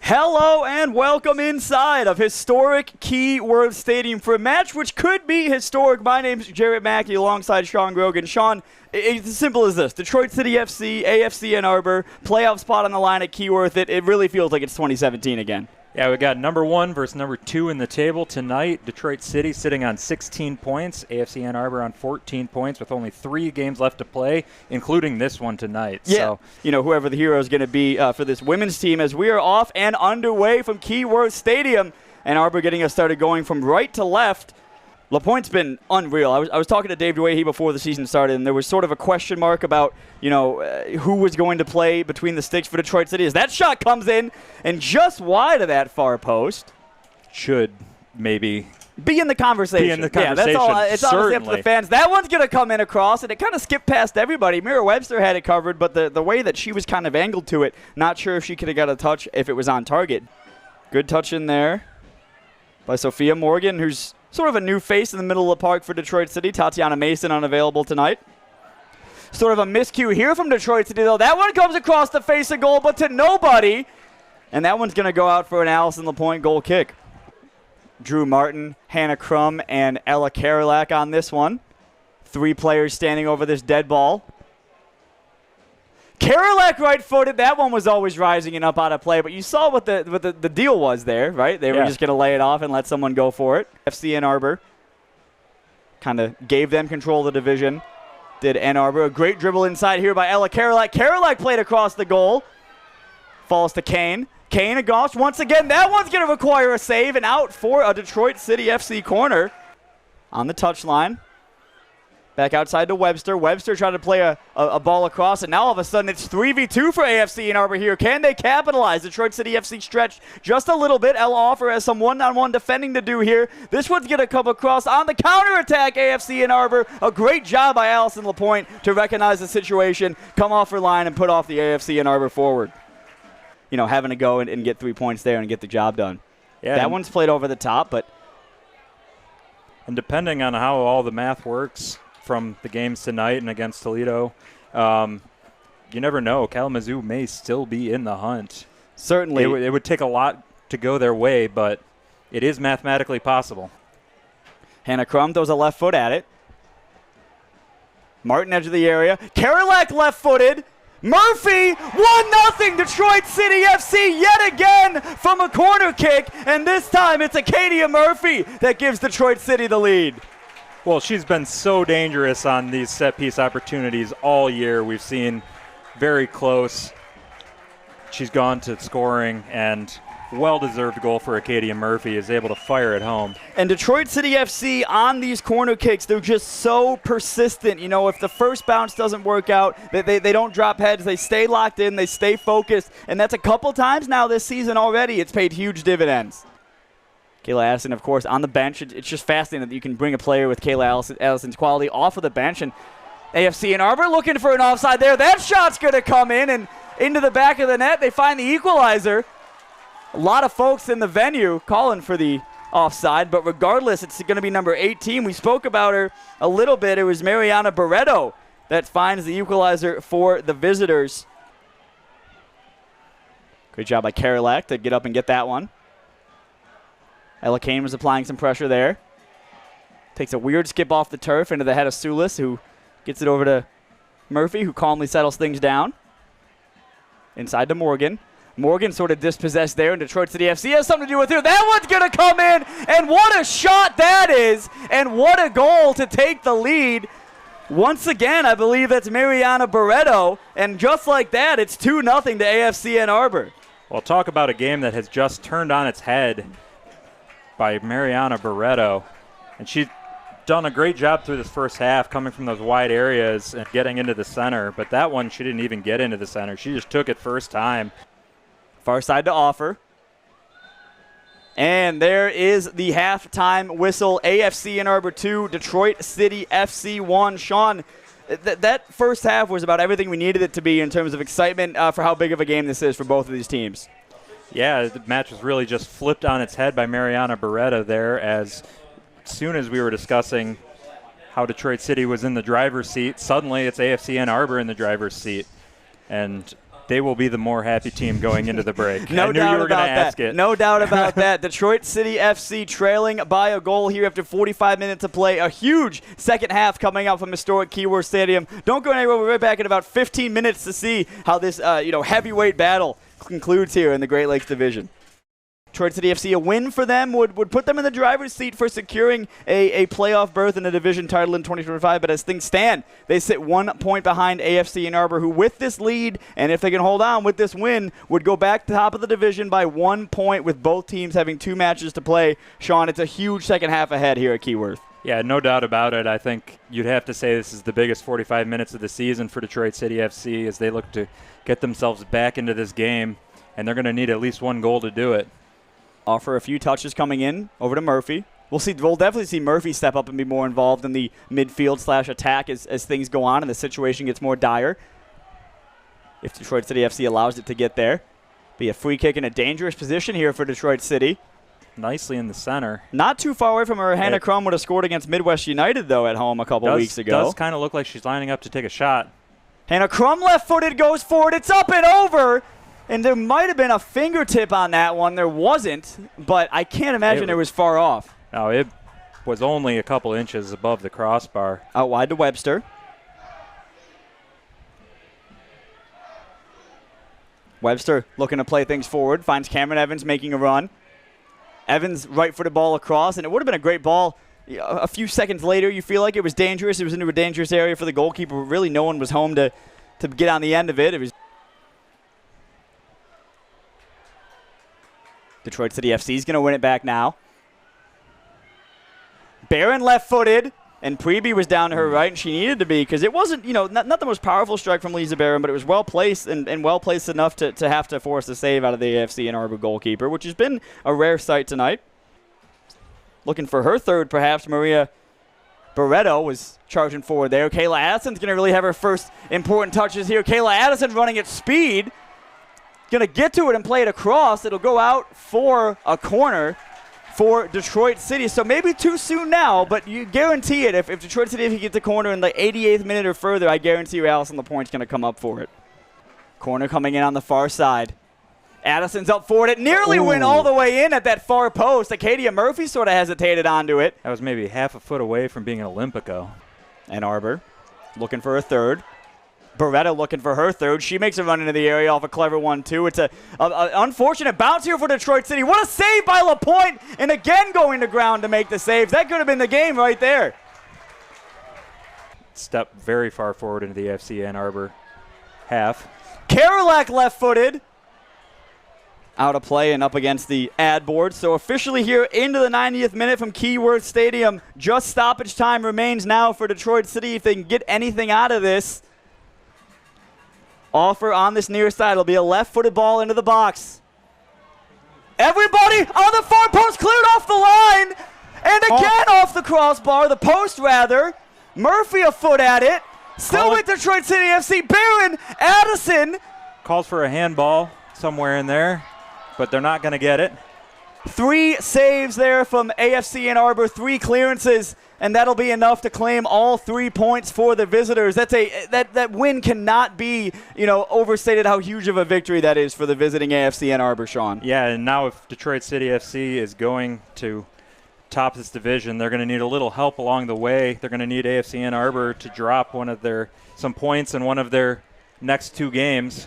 Hello and welcome inside of historic Keyworth Stadium for a match which could be historic. My name's Jarrett Mackey alongside Sean Grogan. Sean, it's as simple as this. Detroit City FC, AFC Ann Arbor, playoff spot on the line at Keyworth. It really feels like it's 2017 again. Yeah, we got number 1 versus number 2 in the table tonight. Detroit City sitting on 16 points. AFC Ann Arbor on 14 points with only 3 games left to play, including this one tonight. Yeah, so, whoever the hero is going to be for this women's team as we are off and underway from Keyworth Stadium. Ann Arbor getting us started going from right to left. LaPointe's been unreal. I was talking to Dave DeWahey before the season started, and there was sort of a question mark about, who was going to play between the sticks for Detroit City. As that shot comes in and just wide of that far post. Should maybe be in the conversation. Yeah, that's all. It's obviously up to the fans. That one's going to come in across, and it kind of skipped past everybody. Mira Webster had it covered, but the way that she was kind of angled to it, not sure if she could have got a touch if it was on target. Good touch in there by Sophia Morgan, who's sort of a new face in the middle of the park for Detroit City. Tatiana Mason unavailable tonight. Sort of a miscue here from Detroit City, though. That one comes across the face of goal, but to nobody. And that one's going to go out for an Allison LaPointe goal kick. Drew Martin, Hannah Crum, and Ella Karolak on this one. 3 players standing over this dead ball. Karolak right-footed. That one was always rising and up out of play, but you saw what the deal was there, right? They were just going to lay it off and let someone go for it. FC Ann Arbor kind of gave them control of the division. Did Ann Arbor. A great dribble inside here by Ella Karolak. Karolak played across the goal. Falls to Kane. Kane against once again. That one's going to require a save and out for a Detroit City FC corner on the touchline. Back outside to Webster. Webster tried to play a ball across, and now all of a sudden it's 3v2 for AFC Ann Arbor here. Can they capitalize? Detroit City FC stretched just a little bit. Ella Offer has some one-on-one defending to do here. This one's going to come across on the counterattack, AFC Ann Arbor. A great job by Allison LaPointe to recognize the situation, come off her line, and put off the AFC Ann Arbor forward. Having to go and get 3 points there and get the job done. Yeah, that one's played over the top, but... And depending on how all the math works from the games tonight and against Toledo, you never know. Kalamazoo may still be in the hunt. Certainly. It would take a lot to go their way, but it is mathematically possible. Hannah Crum throws a left foot at it. Martin edge of the area. Karolak left-footed. Murphy, 1-0 Detroit City FC yet again from a corner kick, and this time it's Acadia Murphy that gives Detroit City the lead. Well, she's been so dangerous on these set-piece opportunities all year. We've seen very close. She's gone to scoring, and well-deserved goal for Acadia Murphy is able to fire it home. And Detroit City FC on these corner kicks, they're just so persistent. If the first bounce doesn't work out, they don't drop heads. They stay locked in. They stay focused. And that's a couple times now this season already. It's paid huge dividends. Kayla Allison, of course, on the bench. It's just fascinating that you can bring a player with Kayla Allison's quality off of the bench. And AFC Ann Arbor looking for an offside there. That shot's going to come in and into the back of the net. They find the equalizer. A lot of folks in the venue calling for the offside, but regardless, it's going to be number 18. We spoke about her a little bit. It was Mariana Barreto that finds the equalizer for the visitors. Great job by Karolak to get up and get that one. Ella Kane was applying some pressure there. Takes a weird skip off the turf into the head of Sulis, who gets it over to Murphy, who calmly settles things down. Inside to Morgan. Morgan sort of dispossessed there, and Detroit City FC has something to do with it. That one's going to come in, and what a shot that is, and what a goal to take the lead. Once again, I believe that's Mariana Barreto, and just like that, it's 2-0 to AFC Ann Arbor. Well, talk about a game that has just turned on its head by Mariana Barreto, and she's done a great job through this first half coming from those wide areas and getting into the center, but that one she didn't even get into the center. She just took it first time. Far side to Offer. And there is the halftime whistle. AFC Ann Arbor 2, Detroit City FC 1. Sean, that first half was about everything we needed it to be in terms of excitement for how big of a game this is for both of these teams. Yeah, the match was really just flipped on its head by Mariana Barreto there, as soon as we were discussing how Detroit City was in the driver's seat, suddenly it's AFC Ann Arbor in the driver's seat. And they will be the more happy team going into the break. No I knew doubt you were going about to that. ask it. No doubt about that. Detroit City FC trailing by a goal here after 45 minutes of play. A huge second half coming out from historic Keyworth Stadium. Don't go anywhere. We're right back in about 15 minutes to see how this heavyweight battle concludes here in the Great Lakes Division. Detroit City FC, a win for them would put them in the driver's seat for securing a playoff berth in a division title in 2025. But as things stand, they sit 1 point behind AFC Ann Arbor, who with this lead, and if they can hold on with this win, would go back to the top of the division by 1 point with both teams having 2 matches to play. Sean, it's a huge second half ahead here at Keyworth. Yeah, no doubt about it. I think you'd have to say this is the biggest 45 minutes of the season for Detroit City FC as they look to get themselves back into this game, and they're going to need at least 1 goal to do it. Offer a few touches coming in over to Murphy. We'll definitely see Murphy step up and be more involved in the midfield / attack as things go on and the situation gets more dire. If Detroit City FC allows it to get there. Be a free kick in a dangerous position here for Detroit City. Nicely in the center. Not too far away from where Hannah Crum would have scored against Midwest United, though, at home a couple weeks ago. Does kind of look like she's lining up to take a shot. Hannah Crum left-footed, goes forward. It's up and over. And there might have been a fingertip on that one. There wasn't, but I can't imagine it was far off. No, it was only a couple inches above the crossbar. Out wide to Webster. Webster looking to play things forward. Finds Cameron Evans making a run. Evans right-footed ball across, and it would have been a great ball. A few seconds later, you feel like it was dangerous. It was into a dangerous area for the goalkeeper. Really, no one was home to get on the end of it. It was Detroit City FC is going to win it back now. Barron left-footed, and Preby was down to her right, and she needed to be because it wasn't, not the most powerful strike from Lisa Barron, but it was well-placed and well-placed enough to have to force a save out of the AFC Ann Arbor goalkeeper, which has been a rare sight tonight. Looking for her third, perhaps, Maria Barreto was charging forward there. Kayla Addison's going to really have her first important touches here. Kayla Addison running at speed. Going to get to it and play it across. It'll go out for a corner for Detroit City. So maybe too soon now, but you guarantee it. If Detroit City, if you get the corner in the 88th minute or further, I guarantee you Allison LaPointe's going to come up for it. Corner coming in on the far side. Addison's up for it. It nearly went all the way in at that far post. Acadia Murphy sort of hesitated onto it. That was maybe half a foot away from being an Olympico. Ann Arbor looking for a third. Beretta looking for her third. She makes a run into the area off a clever 1-2. It's a unfortunate bounce here for Detroit City. What a save by LaPointe, and again going to ground to make the save. That could have been the game right there. Step very far forward into the AFC Ann Arbor half. Karolak left-footed. Out of play and up against the ad board. So officially here into the 90th minute from Keyworth Stadium. Just stoppage time remains now for Detroit City if they can get anything out of this. Offer on this near side. It'll be a left-footed ball into the box. Everybody on the far post cleared off the line. And again off the crossbar, the post rather. Murphy a foot at it. Still with Detroit City FC. Barron, Addison. Calls for a handball somewhere in there, but they're not going to get it. 3 saves there from AFC Ann Arbor, 3 clearances, and that'll be enough to claim all 3 points for the visitors. That win cannot be, overstated how huge of a victory that is for the visiting AFC Ann Arbor, Sean. Yeah, and now if Detroit City FC is going to top this division, they're going to need a little help along the way. They're going to need AFC Ann Arbor to drop some points in one of their next 2 games.